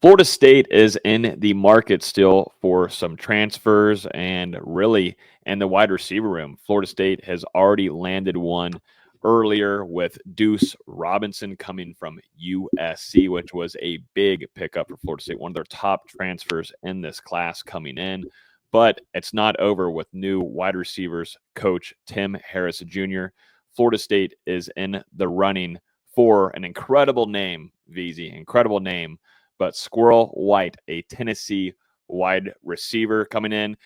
Florida State is in the market still for some transfers and really in the wide receiver room. Florida State has already landed one earlier with Deuce Robinson coming from USC, which was a big pickup for Florida State, one of their top transfers in this class coming in. But it's not over with new wide receivers coach Tim Harris Jr. Florida State is in the running for an incredible name, VZ, incredible name, but Squirrel White, a Tennessee wide receiver coming in,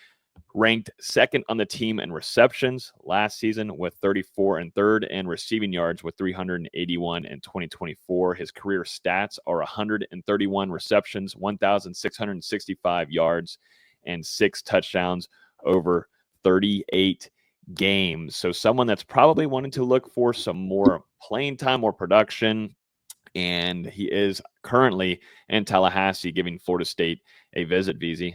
ranked second on the team in receptions last season with 34 and third, and receiving yards with 381 in 2024. His career stats are 131 receptions, 1,665 yards, and 6 touchdowns over 38 games. So someone that's probably wanting to look for some more playing time or production, and he is currently in Tallahassee giving Florida State a visit, VZ.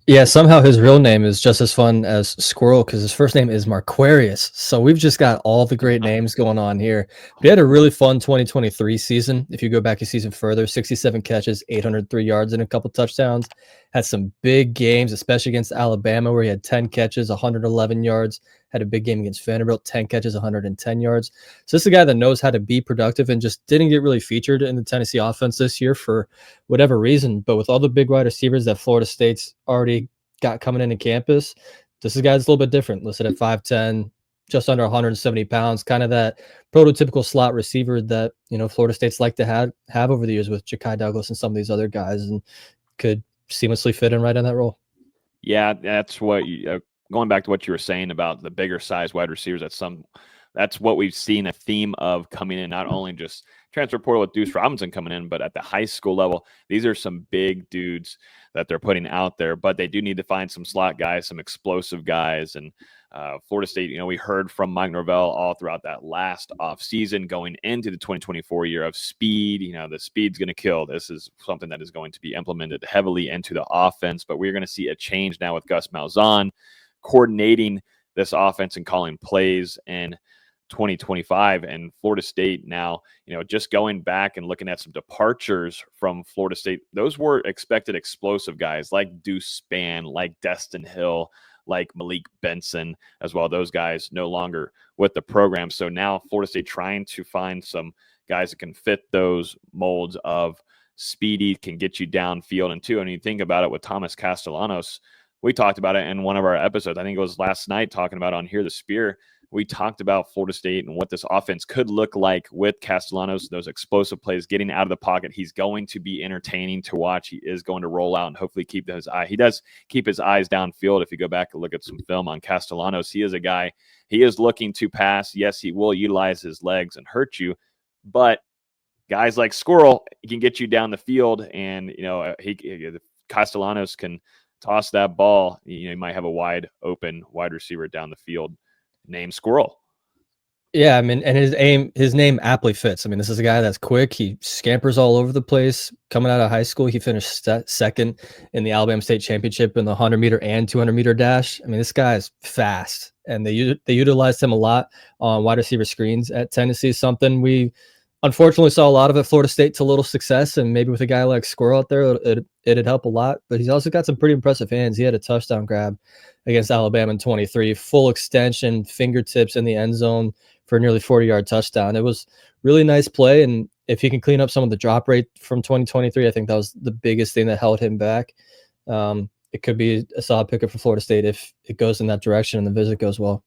Yeah, somehow his real name is just as fun as Squirrel because his first name is Marquarius. So we've just got all the great names going on here. We had a really fun 2023 season. If you go back a season further, 67 catches, 803 yards, and a couple touchdowns. Had some big games, especially against Alabama, where he had 10 catches, 111 yards. Had a big game against Vanderbilt, 10 catches, 110 yards. So this is a guy that knows how to be productive and just didn't get really featured in the Tennessee offense this year for whatever reason. But with all the big wide receivers that Florida State's already got coming into campus, this is a guy that's a little bit different, listed at 5'10", just under 170 pounds, kind of that prototypical slot receiver that, Florida State's like to have over the years with Ja'Kai Douglas and some of these other guys, and could seamlessly fit in right in that role. Yeah, that's what going back to what you were saying about the bigger size wide receivers. That's what we've seen a theme of coming in, not only just transfer portal with Deuce Robinson coming in, but at the high school level, these are some big dudes that they're putting out there, but they do need to find some slot guys, some explosive guys. And Florida State, we heard from Mike Norvell all throughout that last offseason going into the 2024 year of speed. The speed's going to kill. This is something that is going to be implemented heavily into the offense, but we're going to see a change now with Gus Malzahn coordinating this offense and calling plays in 2025. And Florida State now, just going back and looking at some departures from Florida State, those were expected explosive guys like Deuce Spann, like Destin Hill, like Malik Benson as well. Those guys no longer with the program. So now Florida State trying to find some guys that can fit those molds of speedy, can get you downfield. And two, and you think about it with Thomas Castellanos, we talked about it in one of our episodes. I think it was last night talking about on Here the Spear. We talked about Florida State and what this offense could look like with Castellanos, those explosive plays, getting out of the pocket. He's going to be entertaining to watch. He is going to roll out and hopefully keep his eye. He does keep his eyes downfield. If you go back and look at some film on Castellanos, he is a guy, he is looking to pass. Yes, he will utilize his legs and hurt you, but guys like Squirrel, he can get you down the field, and Castellanos can toss that ball. You might have a wide open wide receiver down the field named Squirrel. Yeah, I mean, and his name aptly fits. I mean, this is a guy that's quick. He scampers all over the place. Coming out of high school, he finished second in the Alabama State Championship in the 100-meter and 200-meter dash. I mean, this guy is fast, and they utilized him a lot on wide receiver screens at Tennessee, something we unfortunately saw a lot of at Florida State to little success, and maybe with a guy like Squirrel out there, it'd help a lot. But he's also got some pretty impressive hands. He had a touchdown grab against Alabama in 23, full extension, fingertips in the end zone for a nearly 40-yard touchdown. It was really nice play, and if he can clean up some of the drop rate from 2023, I think that was the biggest thing that held him back. It could be a solid pickup for Florida State if it goes in that direction and the visit goes well.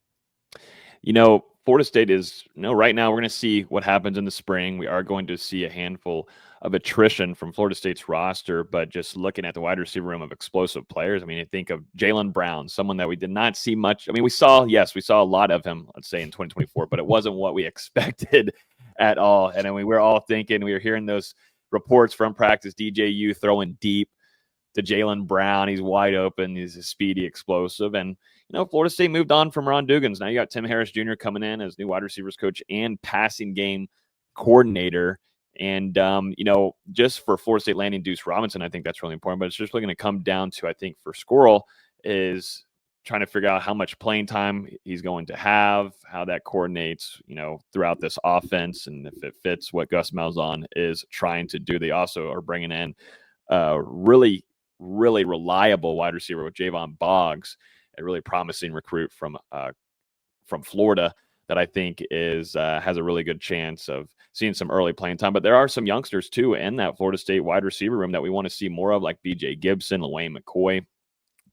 Florida State is, right now we're going to see what happens in the spring. We are going to see a handful of attrition from Florida State's roster, but just looking at the wide receiver room of explosive players, I mean, I think of Jalen Brown, someone that we did not see much. I mean, we saw a lot of him, let's say in 2024, but it wasn't what we expected at all. And then we were all thinking, we were hearing those reports from practice, DJU throwing deep to Jalen Brown. He's wide open. He's a speedy, explosive. And, Florida State moved on from Ron Dugans. Now you got Tim Harris Jr. coming in as new wide receivers coach and passing game coordinator. And, just for Florida State landing Deuce Robinson, I think that's really important. But it's just really going to come down to, I think, for Squirrel is trying to figure out how much playing time he's going to have, how that coordinates, throughout this offense, and if it fits what Gus Malzahn is trying to do. They also are bringing in really, really reliable wide receiver with Javon Boggs, a really promising recruit from Florida that I think is has a really good chance of seeing some early playing time. But there are some youngsters too in that Florida State wide receiver room that we want to see more of, like BJ Gibson, LaWayne McCoy.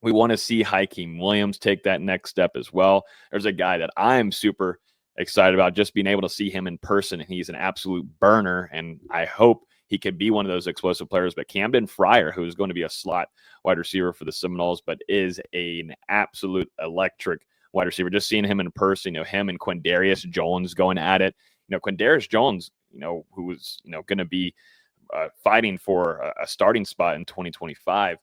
We want to see Hakeem Williams take that next step as well. There's a guy that I'm super excited about, just being able to see him in person, and he's an absolute burner, and I hope he could be one of those explosive players. But Camden Fryer, who is going to be a slot wide receiver for the Seminoles, but is an absolute electric wide receiver. Just seeing him in person, him and Quindarius Jones going at it. Quindarius Jones, who was, going to be fighting for a starting spot in 2025.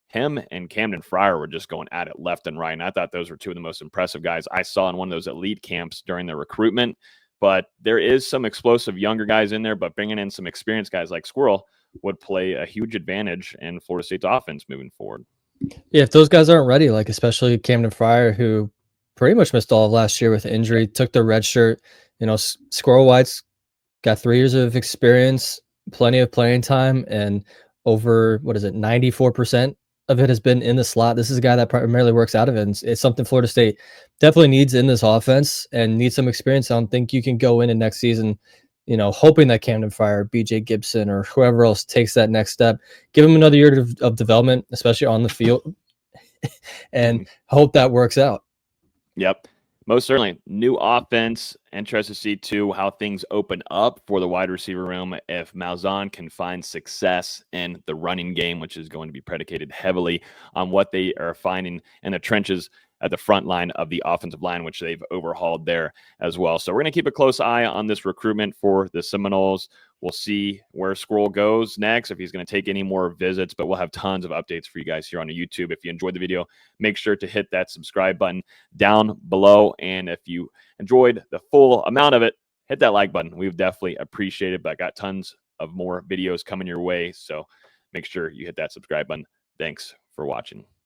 Him and Camden Fryer were just going at it left and right. And I thought those were two of the most impressive guys I saw in one of those elite camps during their recruitment. But there is some explosive younger guys in there, but bringing in some experienced guys like Squirrel would play a huge advantage in Florida State's offense moving forward. Yeah, if those guys aren't ready, like especially Camden Fryer, who pretty much missed all of last year with injury, took the red shirt. Squirrel White's got 3 years of experience, plenty of playing time, and over 94% of it has been in the slot. This is a guy that primarily works out of it, and it's something Florida State definitely needs in this offense and needs some experience. I don't think you can go in next season, hoping that Camden Fryer, BJ Gibson, or whoever else takes that next step. Give him another year of development, especially on the field, and hope that works out. Yep. Most certainly. New offense. Interested to see, too, how things open up for the wide receiver room if Malzahn can find success in the running game, which is going to be predicated heavily on what they are finding in the trenches at the front line of the offensive line, which they've overhauled there as well. So we're going to keep a close eye on this recruitment for the Seminoles. We'll see where Squirrel goes next, if he's going to take any more visits, but we'll have tons of updates for you guys here on YouTube. If you enjoyed the video, make sure to hit that subscribe button down below. And if you enjoyed the full amount of it, hit that like button. We've definitely appreciated it, but I got tons of more videos coming your way. So make sure you hit that subscribe button. Thanks for watching.